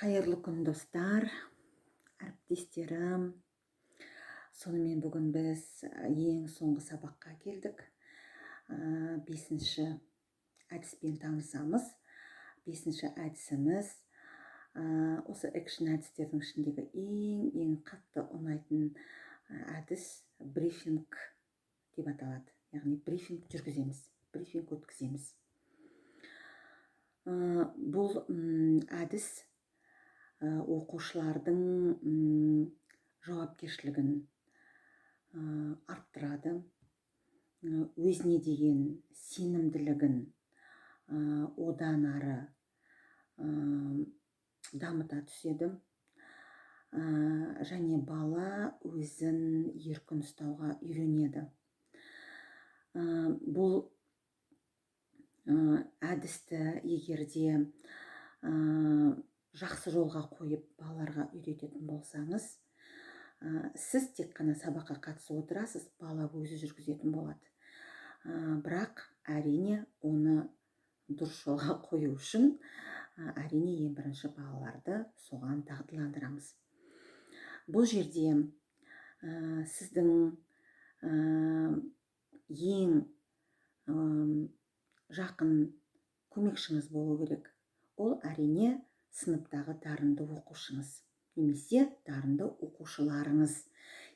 Қайырлы күн достар, әріптестерім. Сонымен бүгін біз ең соңғы сабаққа келдік. 5-ші әдіспен танысамыз. 5-ші әдісіміз осы экшн әдістердің ішіндегі ең қатты ұнайтын әдіс брифинг деп аталады. Яғни брифинг жүргіземіз, брифинг өткіземіз. Бұл әдіс оқушылардың жауапкершілігін арттырады, өзіне деген сенімділігін одан ары дамыта түседі, және бала өзін еркін ұстауға үйренеді. Бұл әдісті егерде жақсы жолға қойып балаларға үйрететін болсаңыз, сіз тек қана сабаққа қатысып отырасыз, бала өзі жүргізетін болады. Бірақ әрине оны дұрыс жолға қою үшін әрине ең бірінші балаларды соған дағдыландырамыз. Бұл жерде сіздің ең жақын көмекшіңіз болу керек. Ол әрине сыныптағы дарынды оқушыңыз, немесе дарынды оқушыларыңыз.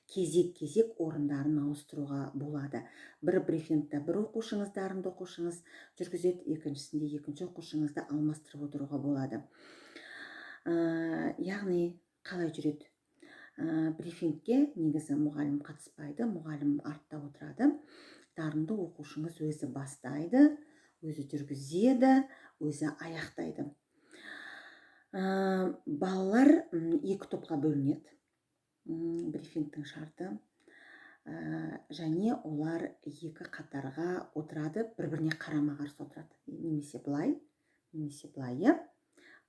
Кезек орындарын ауыстыруға болады. Бір брифингта бір оқушыңыз, дарынды оқушыңыз жүргізеді, екіншісінде екінші оқушыңызды алмастырып отыруға болады. Яғни қалай жүреді? Брифингке негізі мұғалім қатыспайды, мұғалім артта отырады. Дарынды оқушыңыз өзі бастайды, өзі жүргізеді, өзі аяқтайды. Балалар екі топқа бөлінеді. Брифингтің шарты, және олар екі қатарға отырады, бір-біріне қарама-қарсы отырады. Немесе былай,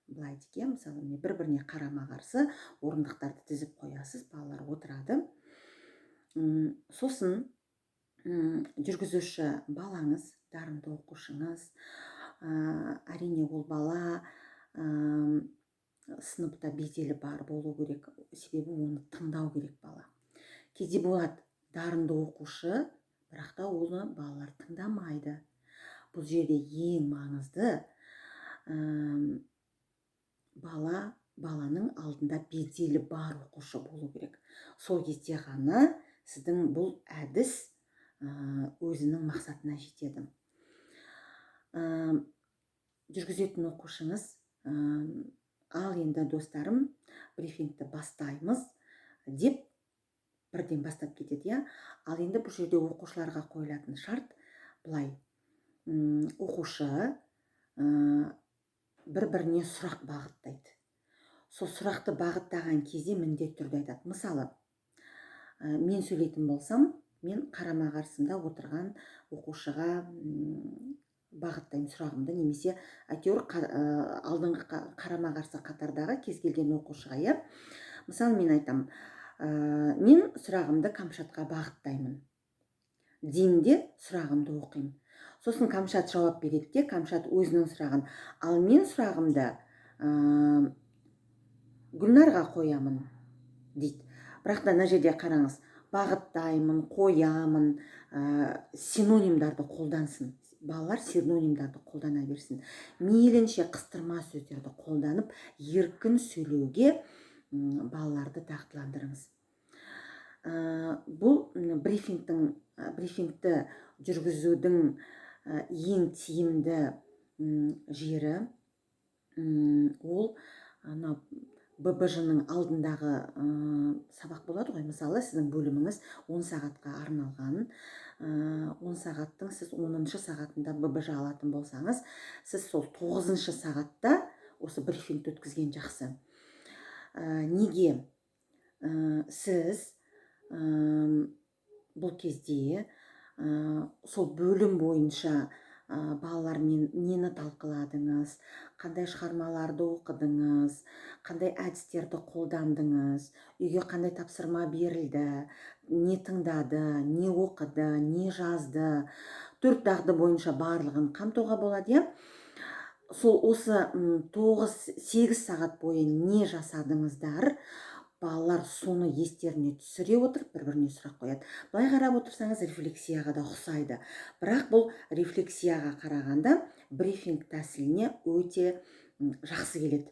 былай деген, мысалы, бір-біріне қарама-қарсы орындықтарды тізіп қоясыз, балалар отырады. Сосын жүргізуші балаңыз, дарынды оқушыңыз, әрине ол бала сыныпта беделі бар болу керек, себебі оны тыңдау керек бала. Кейде болады дарынды оқушы, бірақ та оны балалар тыңдамайды. Бұл жерде ең маңызды баланың алдында беделі бар оқушы болу керек. Сол кезде ғана сіздің бұл әдіс өзінің мақсатына жетеді. Жүргізетін оқушыңыз, ал енді достарым, брифингті бастаймыз деп бірден бастап кетеді. Ал енді бұл жерде оқушыларға қойылатын шарт былай. Оқушы бір-біріне сұрақ бағыттайды. Сол сұрақты бағыттаған кезде міндетті түрде айтады. Мысалы, мен сөйлейтін болсам, мен қарама-қарсымда отырған оқушыға бағыттаймын сұрағымды, немесе әйтеуір алдыңғы қарама-қарсы қатардағы кез келген оқушыға. Мысалы, мен айтам, мен сұрағымды Камшатқа бағыттаймын деймін де сұрағымды оқимын. Сосын Камшат жауап береді де, Камшат өзінің сұрағын, ал мен сұрағымды Гүлнарға қоямын дейді. Бірақ та мына жерде қараңыз, бағыттаймын, қоямын, синонимдарды қолдансын. Балалар синонимдарды қолдана берсін. Мейлінше қыстырма сөздерді қолданып, еркін сөйлеуге балаларды дағдыландырыңыз. Бұл брифингті жүргізудің ең тиімді жері ол ББЖ-ның алдындағы сабақ болады ғой. Мысалы, сіздің бөліміңіз 10 сағатқа арналған, 10 сағаттың сіз 10-шы сағатында ББЖ алатын болсаңыз, сіз сол 9-шы сағатта осы брифинг өткізген жақсы. Неге? Сіз бұл кезде сол бөлім бойынша балалармен нені талқыладыңыз, қандай шығармаларды оқыдыңыз, қандай әдістерді қолдандыңыз, үйге қандай тапсырма берілді, не тыңдады, не оқыды, не жазды, 4 дағды бойынша барлығын қамтуға болады. сол осы 9-8 сағат бойы не жасадыңыздар, балалар соны естеріне түсіре отырып бір-біріне сұрақ қояды. Былай қарап отырсаңыз рефлексияға да ұқсайды. Бірақ бұл рефлексияға қарағанда брифинг тәсіліне өте жақсы келеді.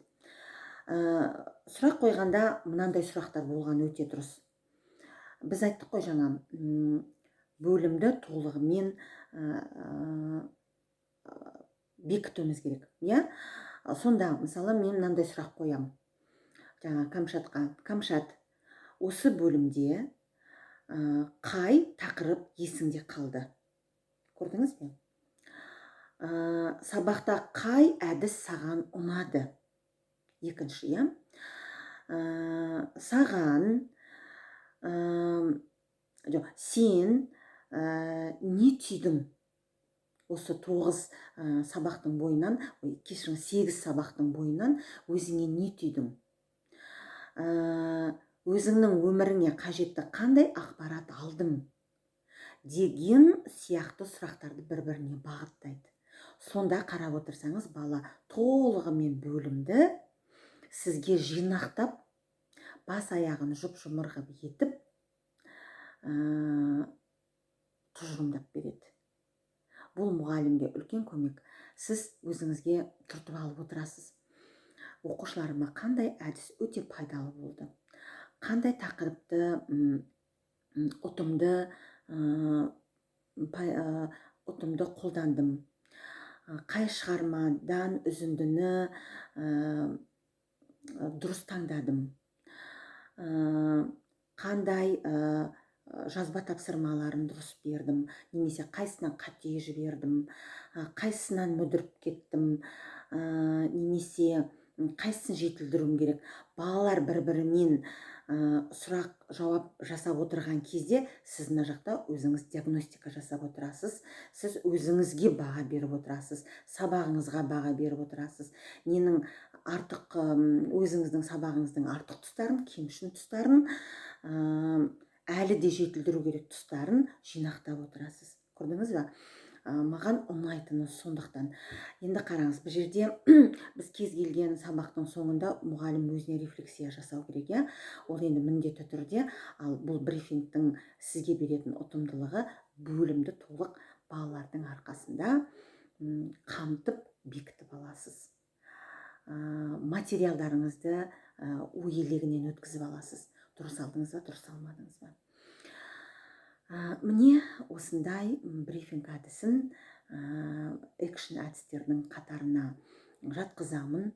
Сұрақ қойғанда мынандай сұрақтар болған өте дұрыс. Біз айттық қой жаңа, бөлімді толығымен бекітуіміз керек. Сонда мысалы мен мынандай сұрақ қоям. Жаңа Камшатқа: Камшат, осы бөлімде қай тақырып есіңде қалды? Көрдіңіз бе? Сабақта қай әдіс саған ұнады? Екінші, саған, сен не түйдің? Осы 9 сабақтың бойынан, кешіріңіз, 8 сабақтың бойынан өзіңе не түйдің? Өзіңнің өміріңе қажетті қандай ақпарат алдың? Деген сияқты сұрақтарды бір-біріне бағыттайды. Сонда қарап отырсаңыз, бала толығымен бөлімді сізге жинақтап, бас аяғын жұп-жұмыр ғып етіп, тұжырымдап береді. Бұл мұғалімге үлкен көмек. Сіз өзіңізге түртіп алып отырасыз. Оқушыларыма қандай әдіс өте пайдалы болды? Қандай тақырыпты ұтымды қолдандым? Қай шығармадан үзіндіні дұрыс таңдадым? Қандай жазба тапсырмаларын дұрыс бердім, немесе қайсынан қате жібердім, қайсынан мүдіріп кеттім, немесе қайсысын жетілдіруім керек? Балалар бір-бірімен сұрақ жауап жасап отырған кезде, сіз мына жақта өзіңіз диагностика жасап отырасыз, сіз өзіңізге баға беріп отырасыз, сабағыңызға баға беріп отырасыз. Ненің артық, өзіңіздің сабағыңыздың артық тұстарын, кемшін тұстарын, әлі де жетілдіру керек тұстарын жинақтап отырасыз. Көрдіңіз ба? Маған ұнайтыны сондықтан. Енді қараңыз, бұл жерде біз кез келген сабақтың соңында мұғалім өзіне рефлексия жасау керек, ол енді міндетті түрде. Ал бұл брифингтің сізге беретін ұтымдылығы, бөлімді толық балалардың арқасында қамтып бекітіп аласыз. Материалдарыңызды ой елегінен өткізіп аласыз. Дұрыс алдыңыз ба, дұрыс алмадыңыз ба? Міне осындай брифинг әдісін экшн әдістердің қатарына жатқызамын.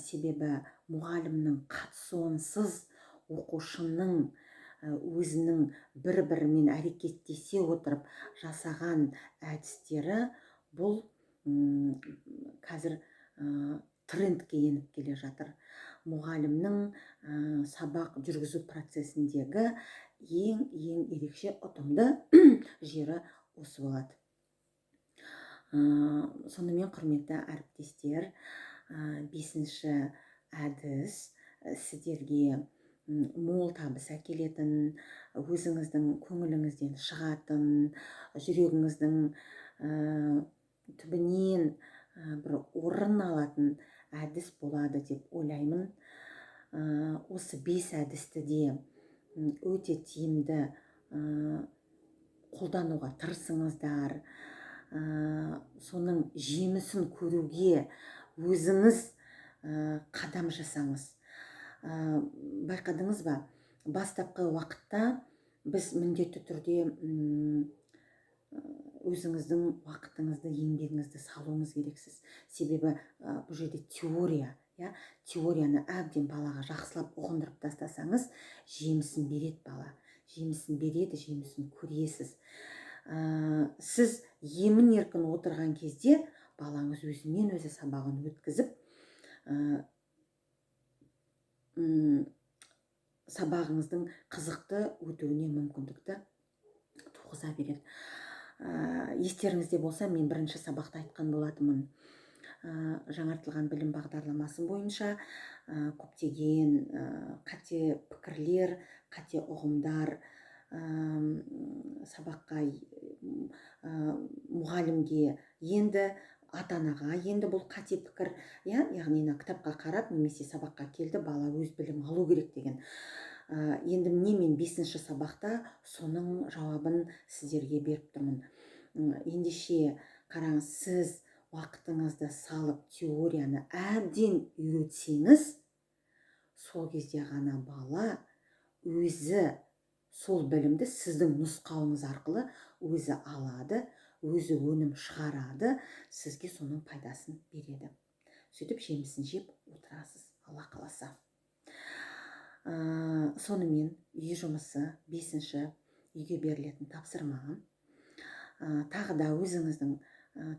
Себебі мұғалімнің қатысуынсыз оқушының өзінің бір-бірімен әрекеттесе отырып жасаған әдістері бұл қазір трендке еніп келе жатыр. Мұғалімнің сабақ жүргізу процесіндегі ең ерекше ұтымды жері осы болады. Сонымен құрметті әріптестер, 5-ші әдіс сіздерге мол табыс әкелетін, өзіңіздің көңіліңізден шығатын, жүрегіңіздің түбінен бір орын алатын әдіс болады деп ойлаймын. Осы 5 әдісті де өте тиімді қолдануға тырысыңыздар. Соның жемісін көруге өзіңіз қадам жасаңыз. Байқадыңыз ба? Бастапқы уақытта біз міндетті түрде өзіңіздің уақытыңызды, еңбегіңізді салуыңыз керексіз. Себебі бұл жерде теория, теорияны әбден балаға жақсылап ұғындырып тастасаңыз, жемісін береді бала. Жемісін береді, жемісін көресіз. Сіз емін-еркін отырған кезде балаңыз өзінен өзі сабағын өткізіп, сабағыңыздың қызықты өтуіне мүмкіндікті туғыза береді. Естеріңізде болса, мен бірінші сабақта айтқан болатынмын. Жаңартылған білім бағдарламасы бойынша көптеген қате пікірлер, қате ұғымдар сабаққа, мұғалімге енді ата анаға енді бұл қате пікір, иә, яғни кітапқа қарап немесе сабаққа келді, бала өз білім алу керек деген. Енді міне мен 5-ші сабақта соның жауабын сіздерге беріп тұрмын. Ендеше қараңыз, сіз уақытыңызды салып теорияны әбден үйретсеңіз, сол кезде ғана бала өзі сол білімді сіздің нұсқауыңыз арқылы өзі алады, өзі өнім шығарады, сізге соның пайдасын береді. Сөйтіп жемісін жеп отырасыз, Алла қаласа. Сонымен үй жұмысы 5-ші үйге берілетін тапсырма. Тағы да өзіңіздің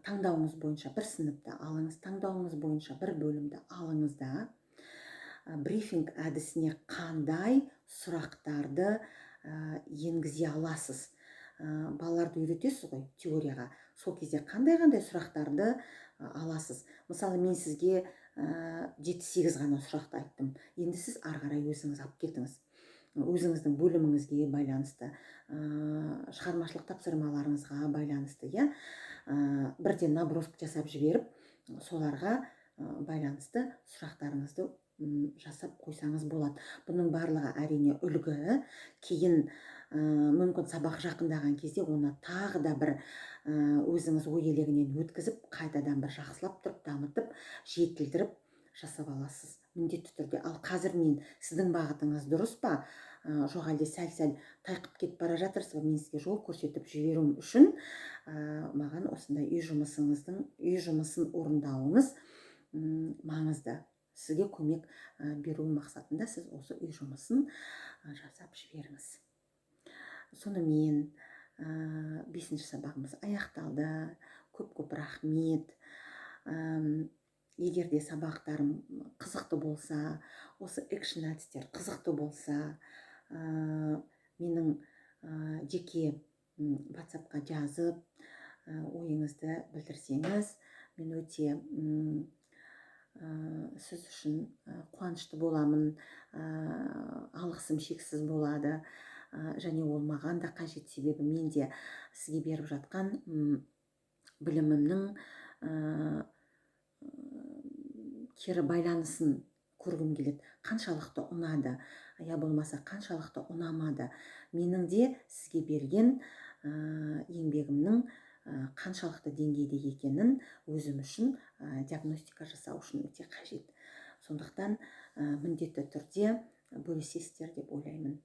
таңдауыңыз бойынша бір сыныпты алыңыз, таңдауыңыз бойынша бір бөлімді алыңыз да, брифинг әдісіне қандай сұрақтарды енгізе аласыз. Балаларды үйретесіз ғой теорияға, сол кезде қандай сұрақтарды аласыз. Мысалы, мен сізге 7-8 ғана сұрақты айттым. Енді сіз ары қарай өзіңіз алып кетіңіз. Өзіңіздің бөліміңізге байланысты, шығармашылық тапсырмаларыңызға байланысты, иә, бірден набросок жасап жіберіп, соларға байланысты сұрақтарыңызды жасап қойсаңыз болады. Бұның барлығы әрине үлгі. Кейін мүмкін сабақ жақындаған кезде оны тағы да бір өзіңіз ой елегінен өткізіп, қайтадан бір жақсылап тұрып, дамытып, жетілдіріп жасап аласыз міндетті түрде. Ал қазір мен сіздің бағытыңыз дұрыс па, жоқ әлде сәл-сәл тайқып кетіп бара жатырсыз ба, мен сізге жол көрсетіп жіберуім үшін маған осындай үй жұмысын орындауыңыз маңызды. Сізге көмек беру мақсатында сіз осы үй жұмысын жасап жіберіңіз. Сонымен 5-ші сабағымыз аяқталды. Көп рахмет. Егер де сабақтарым қызықты болса, осы экшн әдістер қызықты болса, менің жеке WhatsApp-қа жазып, ойыңызды білдірсеңіз, мен өте сіз үшін қуанышты боламын, алғысым шексіз болады, және ол маған да қажет, себебі мен де сізге беріп жатқан білімімнің кері байланысын көргім келеді. Қаншалықты ұнады, я болмаса қаншалықты ұнамады, менің де сізге берген еңбегімнің қаншалықты деңгейде екенін өзім үшін диагностика жасау үшін өте қажет. Сондықтан міндетті түрде бөлісесіздер деп ойлаймын.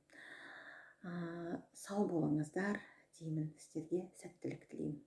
Сау болыңыздар деймін, сіздерге сәттілік тілеймін.